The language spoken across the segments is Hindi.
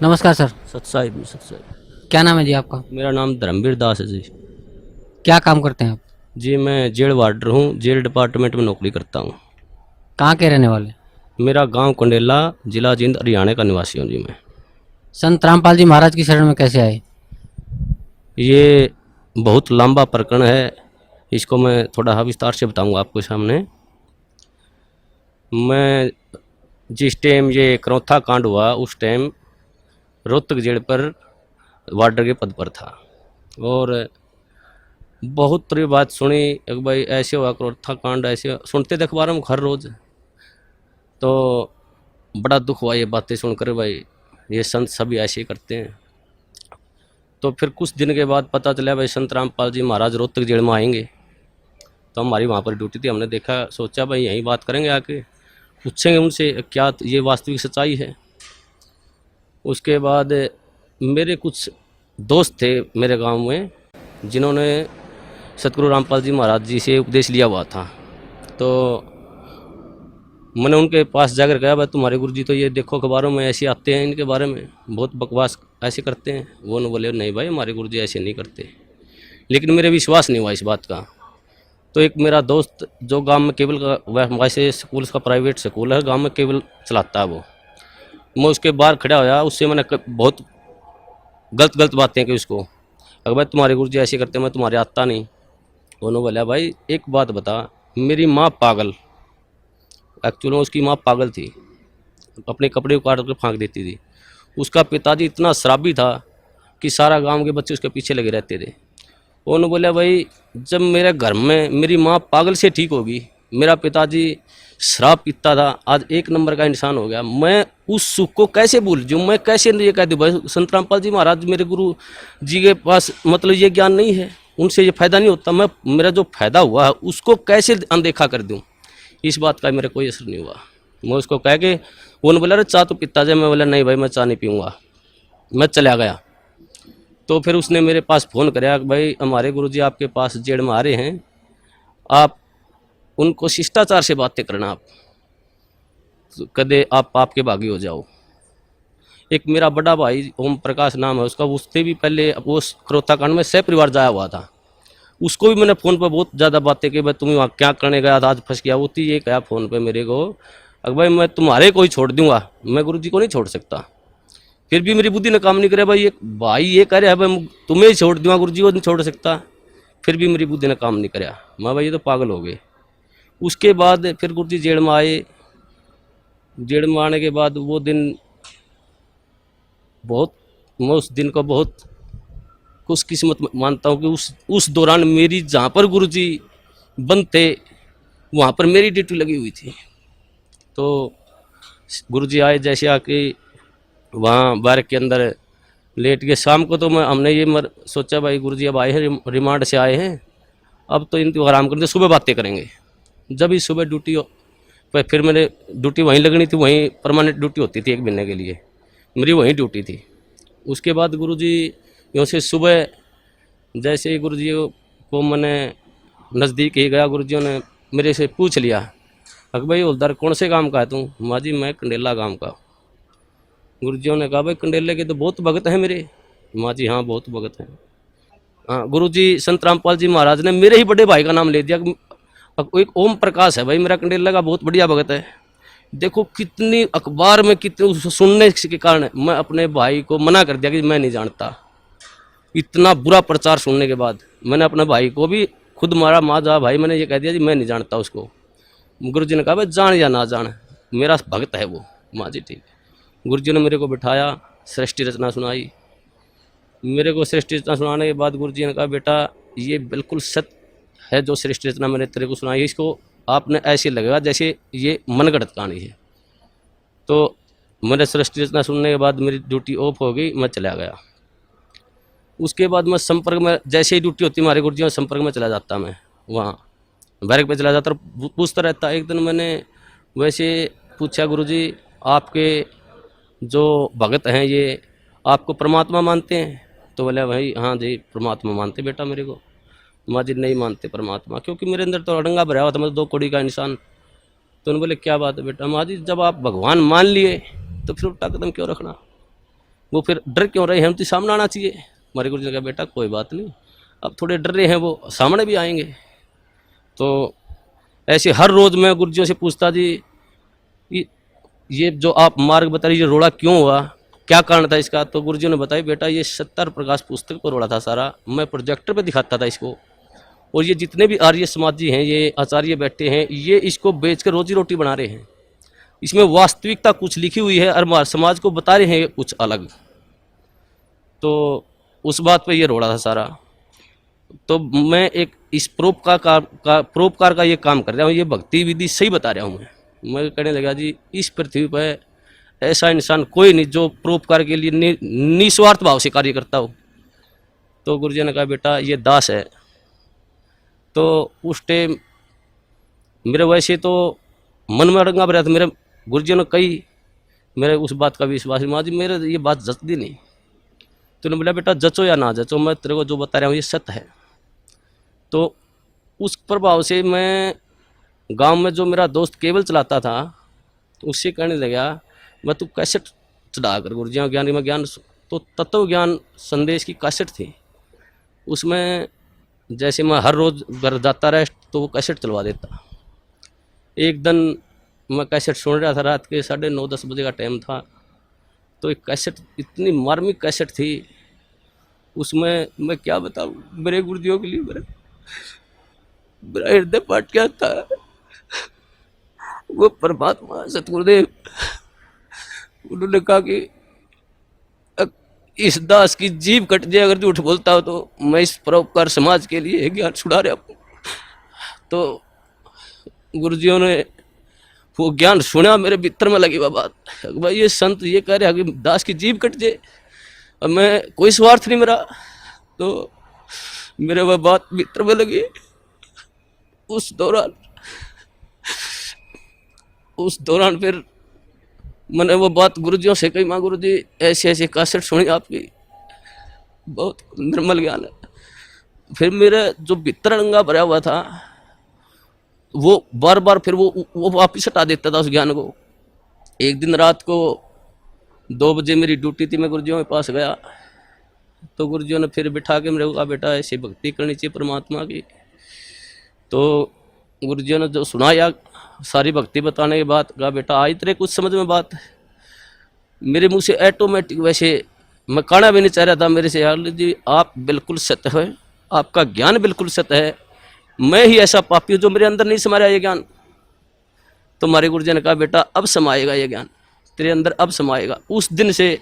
नमस्कार सर। सत्साई सत्साई। क्या नाम है जी आपका? मेरा नाम धर्मवीर दास है जी। क्या काम करते हैं आप? जी मैं जेल वार्डर हूँ, जेल डिपार्टमेंट में नौकरी करता हूँ। कहाँ के रहने वाले? मेरा गांव कंडेला, जिला जींद, हरियाणा का निवासी हूँ जी मैं। संत रामपाल जी महाराज की शरण में कैसे आए? ये बहुत लंबा प्रकरण है, इसको मैं थोड़ा विस्तार से बताऊँगा आपके सामने। मैं जिस टाइम ये करौथा कांड हुआ उस टाइम रोहतक जेल पर वार्डर के पद पर था, और बहुत तरह बात सुनी एक भाई ऐसे हुआ करौथा कांड, ऐसे सुनते थे अखबारों में हर रोज़। तो बड़ा दुख हुआ ये बातें सुनकर, भाई ये संत सभी ऐसे ही करते हैं। तो फिर कुछ दिन के बाद पता चला भाई संत रामपाल जी महाराज रोहतक जेल में आएंगे। तो हमारी वहाँ पर ड्यूटी थी, हमने देखा, सोचा भाई यहीं बात करेंगे, आके पूछेंगे उनसे क्या ये वास्तविक सच्चाई है। उसके बाद मेरे कुछ दोस्त थे मेरे गांव में, जिन्होंने सतगुरु रामपाल जी महाराज जी से उपदेश लिया हुआ था। तो मैंने उनके पास जाकर कहा भाई तुम्हारे गुरु जी तो ये देखो अखबारों में ऐसे आते हैं, इनके बारे में बहुत बकवास ऐसे करते हैं। वो न बोले नहीं भाई हमारे गुरु जी ऐसे नहीं करते। लेकिन मेरे विश्वास नहीं हुआ इस बात का। तो एक मेरा दोस्त जो गांव में केबल का वैसे स्कूल का प्राइवेट स्कूल है, गांव में केबल चलाता है वो, मैं उसके बाहर खड़ा होया, उससे मैंने बहुत गलत गलत बातें की उसको। अगर भाई तुम्हारे गुरु जी ऐसे करते, मैं तुम्हारे आता नहीं। उन्होंने बोला भाई एक बात बता, मेरी माँ पागल, एक्चुअल में उसकी माँ पागल थी, अपने कपड़े उतार कर फेंक देती थी। उसका पिताजी इतना शराबी था कि सारा गांव के बच्चे उसके पीछे लगे रहते थे। उन्होंने बोला भाई जब मेरे घर में मेरी माँ पागल से ठीक होगी, मेरा पिताजी शराब पीता था, आज एक नंबर का इंसान हो गया, मैं उस सुख को कैसे भूल जाऊँ? मैं कैसे ये कह दूँ भाई संत रामपाल जी महाराज मेरे गुरु जी के पास मतलब ये ज्ञान नहीं है, उनसे ये फ़ायदा नहीं होता, मैं मेरा जो फ़ायदा हुआ है उसको कैसे अनदेखा कर दूँ? इस बात का मेरे कोई असर नहीं हुआ। मैं उसको कह के, वो बोला अरे चाय तो पीता जाए, मैं बोला नहीं भाई मैं चाय नहीं पीऊँगा, मैं चला गया। तो फिर उसने मेरे पास फ़ोन कराया कि भाई हमारे गुरुजी आपके पास जेल में आ रहे हैं, आप उनको शिष्टाचार से बातें करना, आप कदे आप आपके भागी हो जाओ। एक मेरा बड़ा भाई ओम प्रकाश नाम है उसका, उससे भी पहले वो करौथा कांड में सह परिवार जाया हुआ था, उसको भी मैंने फ़ोन पर बहुत ज़्यादा बातें की, भाई तुम वहाँ क्या करने गया था, आज फंस गया। होती ये कहा फ़ोन पे मेरे को, अगर भाई मैं तुम्हारे को ही छोड़ दूंगा, मैं गुरुजी को नहीं छोड़ सकता। फिर भी मेरी बुद्धि ने काम नहीं करे, भाई ये भाई ये कह रहे हैं भाई तुम्हें ही छोड़ दूंगा, गुरुजी को नहीं छोड़ सकता। फिर भी मेरी बुद्धि ने काम नहीं कराया, मैं भाई ये तो पागल हो गए। उसके बाद फिर गुरुजी जेल में आए। जेल में आने के बाद वो दिन बहुत, मैं उस दिन को बहुत खुशकिस्मत मानता हूँ कि उस दौरान मेरी जहाँ पर गुरुजी बंद थे वहाँ पर मेरी ड्यूटी लगी हुई थी। तो गुरुजी आए, जैसे आके वहाँ बार के अंदर लेट के, शाम को तो हमने ये सोचा भाई गुरुजी अब आए हैं, रिमांड से आए हैं, अब तो इनको आराम करते, सुबह बातें करेंगे। जब ही सुबह ड्यूटी पर फिर मैंने ड्यूटी वहीं लगनी थी, वहीं परमानेंट ड्यूटी होती थी 1 महीने के लिए, मेरी वहीं ड्यूटी थी। उसके बाद गुरुजी यूँ से सुबह जैसे ही गुरुजी को मैंने नज़दीक ही गया, गुरुजियों ने मेरे से पूछ लिया अक भाई हवलदार कौन से काम का है तू? माँ जी मैं कंडेला गांव का। गुरुजियों ने कहा भाई कंडेले के तो बहुत भगत हैं मेरे। माँ जी हाँ बहुत भगत हैं। हाँ गुरुजी संत रामपाल जी महाराज ने मेरे ही बड़े भाई का नाम ले दिया, एक ओम प्रकाश है भाई मेरा कंडेला का बहुत बढ़िया भगत है। देखो कितनी अखबार में कितनी सुनने के कारण मैं अपने भाई को मना कर दिया कि मैं नहीं जानता। इतना बुरा प्रचार सुनने के बाद मैंने अपने भाई को भी खुद मारा, माँ जा भाई मैंने ये कह दिया जी मैं नहीं जानता उसको। गुरुजी ने कहा भाई जान या ना जान मेरा भक्त है वो। माँ जी ठीक है। गुरुजी ने मेरे को बिठाया, सृष्टि रचना सुनाई। मेरे को सृष्टि रचना सुनाने के बाद गुरुजी ने कहा बेटा ये बिल्कुल सत्य है जो सृष्टि रचना मैंने तेरे को सुनाई, इसको आपने ऐसे लगेगा जैसे ये मनगढ़ंत कहानी है। तो मैंने सृष्टि रचना सुनने के बाद मेरी ड्यूटी ऑफ हो गई, मैं चला गया। उसके बाद मैं संपर्क में, जैसे ही ड्यूटी होती हमारे गुरुजी में संपर्क में चला जाता, मैं वहाँ बैरक पे चला जाता और पूछता रहता। एक दिन मैंने वैसे पूछा गुरुजी आपके जो भगत हैं ये आपको परमात्मा मानते हैं? तो बोले भाई हाँ जी परमात्मा मानते बेटा मेरे को। माँ जी नहीं मानते परमात्मा, क्योंकि मेरे अंदर तो अड़ंगा भरा हुआ था, मैं 2 कौड़ी का इंसान। तो उन्होंने बोले क्या बात है बेटा? माँ जी जब आप भगवान मान लिए तो फिर उल्टा कदम क्यों रखना? वो फिर डर क्यों रहे हैं, हम तो सामने आना चाहिए। हमारे गुरु जी ने कहा बेटा कोई बात नहीं, अब थोड़े डर रहे हैं वो सामने भी आएंगे। तो ऐसे हर रोज़ मैं गुरुजियों से पूछता जी ये जो आप मार्ग बता रही, ये रोड़ा क्यों हुआ, क्या कारण था इसका। तो गुरुजियों ने बताया बेटा ये सत्तर प्रकाश पुस्तक पर रोड़ा था सारा, मैं प्रोजेक्टर पे दिखाता था इसको, और ये जितने भी आर्य समाजी हैं, ये आचार्य बैठे हैं, ये इसको बेच कर रोजी रोटी बना रहे हैं। इसमें वास्तविकता कुछ लिखी हुई है और हमारे समाज को बता रहे हैं कुछ अलग। तो उस बात पे ये रोड़ा था सारा। तो मैं एक इस परोपकार का ये काम कर रहा हूँ, ये भक्ति विधि सही बता रहा हूँ। मैं कहने लगा जी इस पृथ्वी पर ऐसा इंसान कोई नहीं जो परोपकार के लिए निस्वार्थ भाव से कार्य करता हो। तो गुरुजी ने कहा बेटा ये दास है। तो उस टाइम मेरे वैसे तो मन में अड़ंगा भरा था, मेरे गुरुजी ने कही, मेरे उस बात का विश्वास माँ जी मेरे ये बात जचती नहीं। तो उन्होंने बोला बेटा जचो या ना जचो, मैं तेरे को जो बता रहा हूँ ये सत्य है। तो उस प्रभाव से मैं गांव में जो मेरा दोस्त केबल चलाता था उससे कहने लगा मैं तू कैसेट चढ़ा कर गुरुजियों ज्ञान में ज्ञान, तो तत्व ज्ञान संदेश की कैसेट थी, उसमें जैसे मैं हर रोज़ घर जाता रहा तो वो कैसेट चलवा देता। एक दिन मैं कैसेट सुन रहा था, रात के 9:30-10 बजे का टाइम था। तो एक कैसेट इतनी मार्मिक कैसेट थी, उसमें मैं क्या बताऊँ, मेरे गुरुजियों के लिए मेरा हृदय पाट क्या था। वो परमात्मा सतगुरुदेव उन्होंने कहा कि इस दास की जीभ कट जाए अगर झूठ बोलता हो तो मैं इस परोपकार समाज के लिए ज्ञान छुड़ा रहा हूँ। तो गुरुजियों ने वो ज्ञान सुना, मेरे भीतर में लगी वह बात, भाई ये संत ये कह रहे हैं कि दास की जीभ कट जाए और मैं कोई स्वार्थ नहीं मेरा। तो मेरे वह बात भीतर में लगी। उस दौरान फिर मैंने वो बात गुरुजियों से कही, माँ गुरुजी ऐसे ऐसे कैसेट सुनी आपकी, बहुत निर्मल ज्ञान है। फिर मेरा जो भीतर अड़ंगा भरा हुआ था वो बार बार फिर वो वापिस हटा देता था उस ज्ञान को। एक दिन रात को 2 बजे मेरी ड्यूटी थी, मैं गुरुजियों के पास गया तो गुरुजियों ने फिर बिठा के मेरे को कहा बेटा ऐसी भक्ति करनी चाहिए परमात्मा की। तो गुरुजियों ने जो सुनाया सारी भक्ति बताने के बाद कहा बेटा आज तेरे कुछ समझ में बात। मेरे मुंह से ऑटोमेटिक, वैसे मैं कहना भी नहीं चाह रहा था मेरे से, यार जी आप बिल्कुल सत्य है, आपका ज्ञान बिल्कुल सत्य है, मैं ही ऐसा पापी हूँ जो मेरे अंदर नहीं समा रहा ये ज्ञान। तो हमारे गुरुजी ने कहा बेटा अब समाएगा ये ज्ञान तेरे अंदर, अब समाएगा। उस दिन से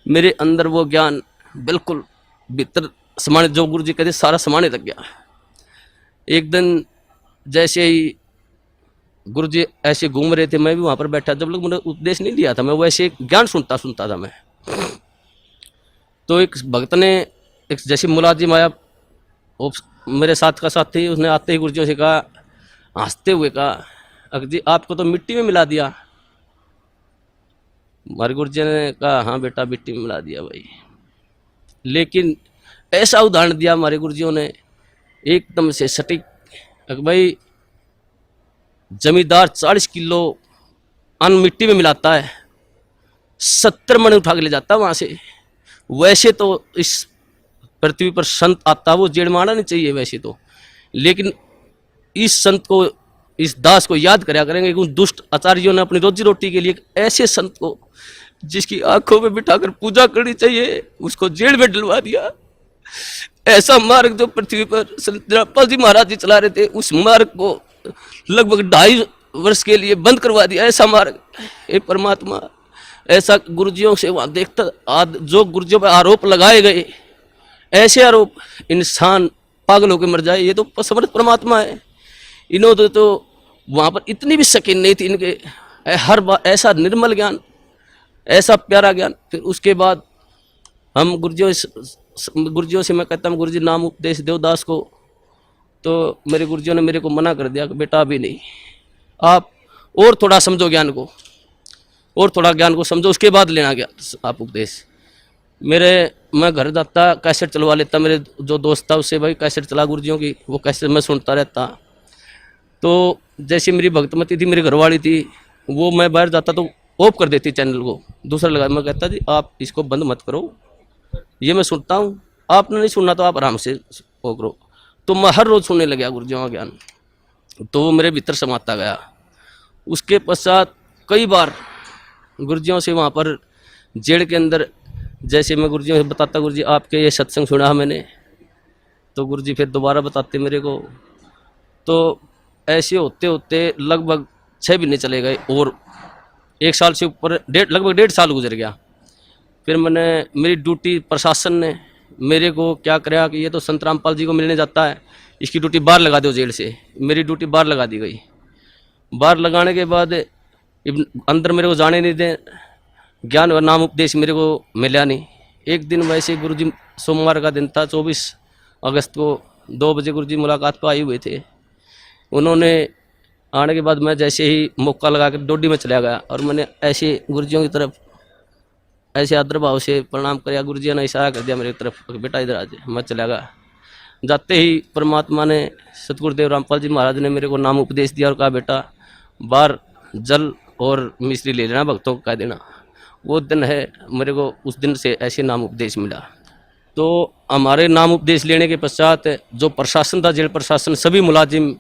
मेरे अंदर वो ज्ञान बिल्कुल भीतर समाने, जो गुरुजी कहते सारा समाने लग गया। एक दिन जैसे ही गुरुजी ऐसे घूम रहे थे, मैं भी वहाँ पर बैठा, जब लोग मैंने उपदेश नहीं लिया था, मैं वैसे ज्ञान सुनता था मैं। तो एक भक्त ने एक जैसे मुलाजिम आया, वो मेरे साथ का साथ थी, उसने आते ही गुरुजियों से कहा, हंसते हुए कहा अक जी आपको तो मिट्टी में मिला दिया। हमारे गुरुजी ने कहा हाँ बेटा मिट्टी में मिला दिया भाई। लेकिन ऐसा उदाहरण दिया हमारे गुरुजियों ने एकदम से सटीक, भाई जमींदार 40 किलो अन्न मिट्टी में मिलाता है, 70 मन उठा के ले जाता है वहाँ से। वैसे तो इस पृथ्वी पर संत आता वो जेड़ मारना नहीं चाहिए वैसे तो, लेकिन इस संत को, इस दास को याद कराया करेंगे कि उन दुष्ट आचार्यों ने अपनी रोजी रोटी के लिए ऐसे संत को जिसकी आंखों में बिठाकर पूजा करनी चाहिए उसको जेल में डलवा दिया। ऐसा मार्ग जो पृथ्वी पर संत जयपाल जी महाराज जी चला रहे थे, उस मार्ग को लगभग 2.5 वर्ष के लिए बंद करवा दिया। ऐसा मार्ग, हे परमात्मा, ऐसा गुरुजियों से वहाँ देखता, जो गुरुजियों पर आरोप लगाए गए ऐसे आरोप, इंसान पागल होकर मर जाए, ये तो समर्थ परमात्मा है। इन्होंने तो वहाँ पर इतनी भी शकीन नहीं थी इनके, हर बार ऐसा निर्मल ज्ञान, ऐसा प्यारा ज्ञान। फिर उसके बाद हम गुरुजियों से मैं कहता हूँ गुरुजी नाम उपदेश देवदास को, तो मेरे गुरुजियों ने मेरे को मना कर दिया कि बेटा अभी नहीं, आप और थोड़ा समझो ज्ञान को, और थोड़ा ज्ञान को समझो, उसके बाद लेना ज्ञान आप उपदेश। मैं घर जाता कैसेट चलवा लेता, मेरे जो दोस्त था उससे, भाई कैसेट चला गुरुजियों की, वो कैसेट मैं सुनता रहता। तो जैसे मेरी भक्तमती थी, मेरी घरवाली थी, वो मैं बाहर जाता तो ऑफ कर देती चैनल को, दूसरा लगा। मैं कहता जी आप इसको बंद मत करो, ये मैं सुनता हूँ, आपने नहीं सुनना तो आप आराम से वो करो। तो मैं हर रोज़ सुनने लगा गुरुजियों का ज्ञान, तो वो मेरे भीतर समाता गया। उसके पश्चात कई बार गुरुजियों से वहाँ पर जेल के अंदर, जैसे मैं गुरुजियों से बताता गुरुजी आपके ये सत्संग सुना मैंने, तो गुरुजी फिर दोबारा बताते मेरे को। तो ऐसे होते होते लगभग 6 महीने चले गए और 1 साल से ऊपर लगभग 1.5 साल गुजर गया। फिर मैंने, मेरी ड्यूटी प्रशासन ने मेरे को क्या कराया कि ये तो संत रामपाल जी को मिलने जाता है, इसकी ड्यूटी बाहर लगा दो जेल से। मेरी ड्यूटी बाहर लगा दी गई। बाहर लगाने के बाद अंदर मेरे को जाने नहीं दें, ज्ञान और नाम उपदेश मेरे को मिला नहीं। एक दिन वैसे गुरुजी, सोमवार का दिन था, 24 अगस्त को 2 बजे गुरुजी मुलाकात पर आए हुए थे। उन्होंने आने के बाद मैं जैसे ही मौका लगा कर डोडी में चला गया और मैंने ऐसे गुरुजियों की तरफ ऐसे आदर भाव से प्रणाम किया। गुरुजी ने इशारा कर दिया मेरी तरफ, बेटा इधर आ जाए। मैं चला गया। जाते ही परमात्मा ने, सतगुरुदेव रामपाल जी महाराज ने मेरे को नाम उपदेश दिया और कहा बेटा बाहर जल और मिश्री ले लेना, भक्तों को कह देना। वो दिन है, मेरे को उस दिन से ऐसे नाम उपदेश मिला। तो हमारे नाम उपदेश लेने के पश्चात जो प्रशासन था, जेल प्रशासन, सभी मुलाजिम,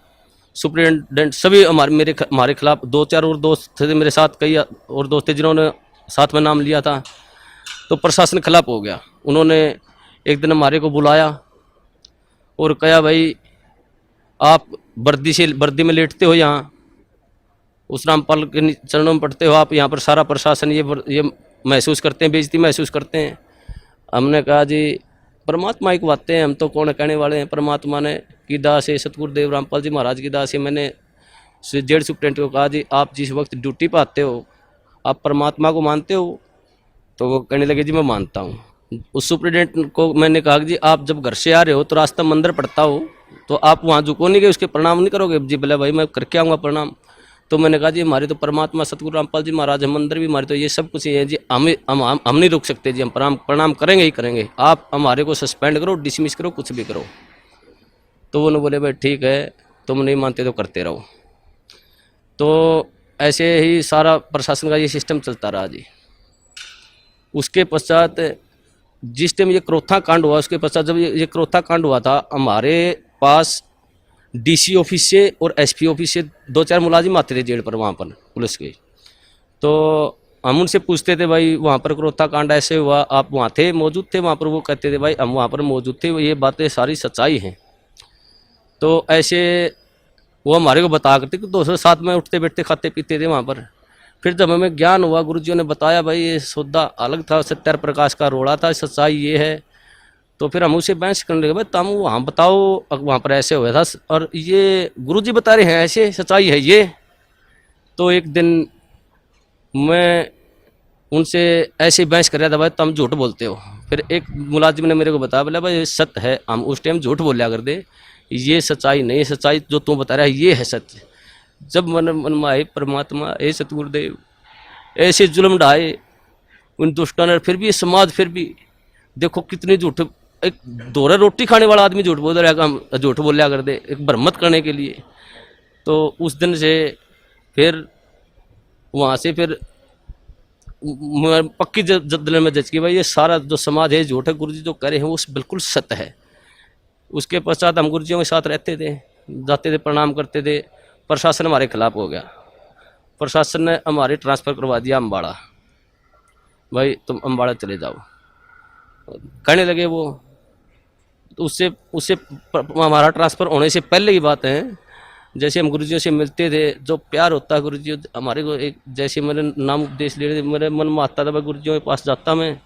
सुप्रिटेंडेंट, सभी हमारे खिलाफ, 2-4 और दोस्त थे मेरे साथ, कई और दोस्त थे जिन्होंने साथ में नाम लिया था। तो प्रशासन खिलाफ हो गया। उन्होंने एक दिन हमारे को बुलाया और कहा भाई आप वर्दी में लेटते हो, यहाँ उस रामपाल के चरणों में पढ़ते हो, आप यहाँ पर सारा प्रशासन ये महसूस करते हैं, बेइज्जती महसूस करते हैं। हमने कहा जी परमात्मा की बातें हैं, हम तो कौन कहने वाले हैं। परमात्मा ने की दास है, सतगुरुदेव रामपाल जी महाराज की दास है। मैंने जेल सुप्रिटेंडेंट को कहा जी आप जिस वक्त ड्यूटी पर आते हो आप परमात्मा को मानते हो? तो वो कहने लगे जी मैं मानता हूँ। उस सुप्रिटेंडेंट को मैंने कहा कि जी आप जब घर से आ रहे हो तो रास्ता मंदिर पड़ता हो तो आप वहाँ झुको नहीं गए, उसके प्रणाम नहीं करोगे? जी बोले भाई मैं करके आऊँगा प्रणाम। तो मैंने कहा जी हमारे तो परमात्मा सतगुरु रामपाल जी महाराज है, मंदिर भी हमारे, तो ये सब कुछ ही है जी, हम नहीं रुक सकते जी, हम प्रणाम करेंगे ही करेंगे। आप हमारे को सस्पेंड करो, डिसमिस करो, कुछ भी करो। तो उन्होंने बोले भाई ठीक है, तुम नहीं मानते तो करते रहो। तो ऐसे ही सारा प्रशासन का ये सिस्टम चलता रहा जी। उसके पश्चात जिस टाइम ये क्रोथा कांड हुआ, उसके पश्चात जब ये क्रोथा कांड हुआ था, हमारे पास डीसी ऑफिस से और एसपी ऑफिस से 2-4 मुलाजिम आते थे जेल पर, वहाँ पर पुलिस के। तो हम उनसे पूछते थे भाई वहाँ पर क्रोथा कांड ऐसे हुआ, आप वहाँ थे, मौजूद थे वहाँ पर? वो कहते थे भाई हम वहाँ पर मौजूद थे, ये बातें सारी सच्चाई हैं। तो ऐसे वो हमारे को बता करते कि दोस्तों साथ में उठते बैठते खाते पीते थे वहाँ पर। फिर जब हमें ज्ञान हुआ, गुरुजियों ने बताया भाई ये सौदा अलग था, सत्यार प्रकाश का रोड़ा था, सच्चाई ये है। तो फिर हम उसे बहस करने लगे, भाई तुम वहाँ बताओ वहाँ पर ऐसे हुआ था और ये गुरुजी बता रहे हैं ऐसे, सच्चाई है ये। तो एक दिन मैं उनसे ऐसे बहस कर रहा था, भाई तुम झूठ बोलते हो। फिर एक मुलाजिम ने मेरे को बताया, बोला भाई सत्य है, हम उस टाइम झूठ बोलिया कर दे, ये सच्चाई नहीं, सच्चाई जो तुम बता रहा है ये है सत्य। जब मन में आए परमात्मा, ए सतगुरुदेव ऐसे जुल्म ढाए उन दुष्टों ने, फिर भी समाज, फिर भी देखो कितनी झूठ, एक दोहरा रोटी खाने वाला आदमी झूठ बोल रहा है, झूठ बोलिया कर दे एक भ्रमत करने के लिए। तो उस दिन से फिर वहाँ से फिर पक्की दिल में जज की भाई ये सारा जो समाज है झूठ है, गुरुजी जो कह रहे हैं वो बिल्कुल सत्य है। उसके पश्चात हम गुरुजियों के साथ रहते थे, जाते थे, प्रणाम करते थे। प्रशासन हमारे खिलाफ हो गया, प्रशासन ने हमारे ट्रांसफ़र करवा दिया अम्बाड़ा, भाई तुम अम्बाड़ा चले जाओ कहने लगे वो। तो उससे हमारा ट्रांसफ़र होने से पहले की बात है, जैसे हम गुरुजियों से मिलते थे, जो प्यार होता है गुरुजी हमारे को, एक जैसे मेरे नाम उपदेश ले रहे थे, मेरे मन में आता था भाई गुरुजियों के पास जाता मैं,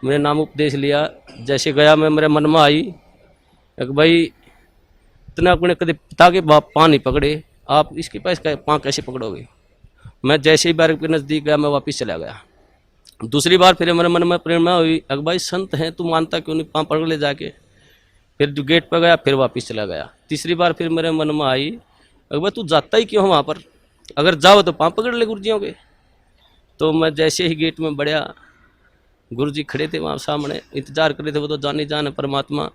मैंने नाम उपदेश लिया, जैसे गया मैं, मेरे मन में आई एक भाई इतना अपने कभी पिता के बाप पाँव नहीं पकड़े, आप इसके पास पाँव कैसे पकड़ोगे? मैं जैसे ही बार के नज़दीक गया मैं वापस चला गया। दूसरी बार फिर मेरे मन में प्रेरणा हुई, अगर भाई संत हैं तू मानता क्यों नहीं, पाँव पकड़ ले जाके। फिर जो गेट पर गया फिर वापस चला गया। तीसरी बार फिर मेरे मन में आई, अगर भाई तू जाता ही क्यों वहाँ पर, अगर जाओ तो पाँव पकड़ ले गुरुजियों के। तो मैं जैसे ही गेट में बढ़िया, गुरुजी खड़े थे वहाँ सामने, इंतजार कर रहे थे, वो तो जाने जाने परमात्मा।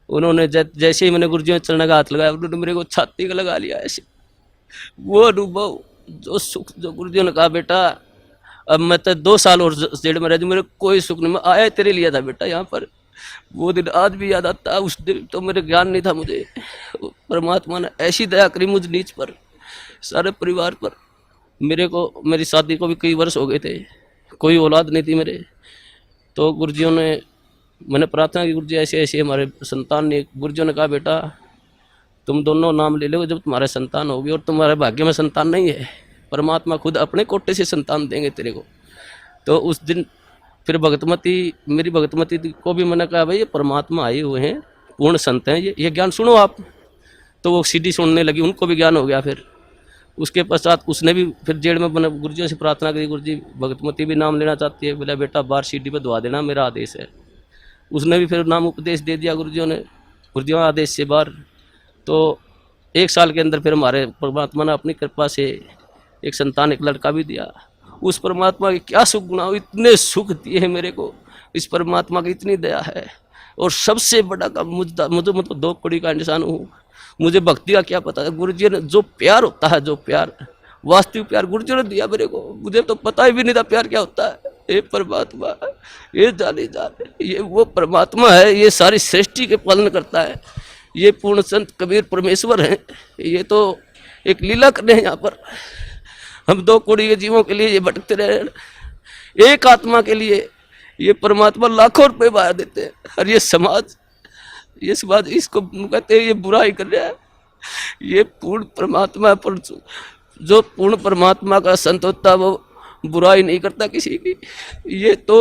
उन्होंने जैसे ही मैंने गुरुजियों के चरण का हाथ लगाया, उन्होंने मेरे को छाती का लगा लिया ऐसे। वो अनुभव, जो सुख, जो गुरुजियों ने कहा बेटा अब मैं तो 2 साल और जेल में रह जाऊं, मेरे कोई सुख नहीं। मैं आया तेरे लिए था बेटा यहाँ पर, वो दिन आज भी याद आता है। उस दिन तो मेरे ज्ञान नहीं था मुझे, परमात्मा ने ऐसी दया करी मुझ नीच पर, सारे परिवार पर। मेरे को, मेरी शादी को भी कई वर्ष हो गए थे, कोई औलाद नहीं थी मेरे। तो गुरुजियों ने, मैंने प्रार्थना की, गुरुजी ऐसे ऐसे हमारे संतान ने, गुरुजियों ने कहा बेटा तुम दोनों नाम ले लो जब तुम्हारे संतान होगी, और तुम्हारे भाग्य में संतान नहीं है, परमात्मा खुद अपने कोटे से संतान देंगे तेरे को। तो उस दिन फिर भगतमती, मेरी भगतमती को भी मैंने कहा भाई ये परमात्मा आए हुए हैं, पूर्ण संत हैं, ये ज्ञान सुनो आप। तो वो सीडी सुनने लगी, उनको भी ज्ञान हो गया। फिर उसके पश्चात उसने भी फिर जेल में मैंने गुरुजियों से प्रार्थना करी, गुरुजी भगतमती भी नाम लेना चाहती है, बोला बेटा बाहर सीडी पर दुआ देना, मेरा आदेश है। उसने भी फिर नाम उपदेश दे दिया गुरुजियों ने, गुरुजियों आदेश से बाहर। तो 1 साल के अंदर फिर हमारे परमात्मा ने अपनी कृपा से एक संतान, एक लड़का भी दिया। उस परमात्मा के क्या सुख गुना, इतने सुख दिए हैं मेरे को, इस परमात्मा की इतनी दया है। और सबसे बड़ा काम मुझे मतलब 2 कौड़ी का इंसान हूँ, मुझे भक्ति का क्या पता है। गुरुजी ने जो प्यार होता है, जो प्यार, वास्तविक प्यार गुरुजी ने दिया मेरे को, मुझे तो पता ही भी नहीं था प्यार क्या होता है। ये परमात्मा, ये जाने ये वो परमात्मा है, ये सारी सृष्टि के पालन करता है। ये पूर्ण संत कबीर परमेश्वर हैं, ये तो एक लीला करने हैं यहाँ पर। हम 2 कौड़ी के जीवों के लिए ये भटकते रहे, एक आत्मा के लिए ये परमात्मा लाखों रुपए बाहर देते हैं। और ये समाज इसको कहते हैं ये बुराई कर रहा है। ये पूर्ण परमात्मा पर, जो पूर्ण परमात्मा का संत होता है वो बुराई नहीं करता किसी की। ये तो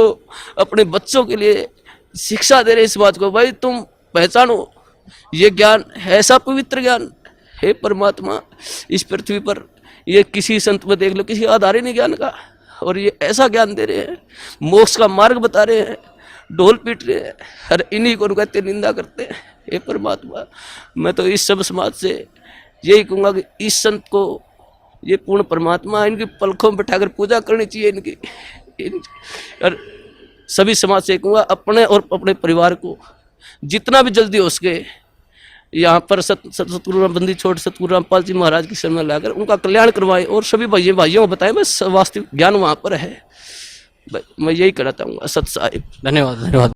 अपने बच्चों के लिए शिक्षा दे रहे इस बात को, भाई तुम पहचानो ये ज्ञान ऐसा पवित्र ज्ञान है परमात्मा इस पृथ्वी पर, ये किसी संत में देख लो, किसी आधार ही नहीं ज्ञान का। और ये ऐसा ज्ञान दे रहे हैं, मोक्ष का मार्ग बता रहे हैं, ढोल पीट रहे हैं, और इन्हीं को कहते निंदा करते हैं। हे परमात्मा, मैं तो इस सब समाज से यही कहूँगा कि इस संत को, ये पूर्ण परमात्मा, इनकी पलकों में बैठाकर पूजा करनी चाहिए इनकी। और सभी समाज से कहूँगा अपने और अपने परिवार को जितना भी जल्दी हो सके यहाँ पर सतगुरु रामबंदी छोड़ सतगुरु रामपाल जी महाराज की शरण में लाकर उनका कल्याण करवाएं, और सभी भाइयों को बताएं बस वास्तविक ज्ञान वहाँ पर है। मैं यही कहना चाहूँगा। सत साहिब। धन्यवाद।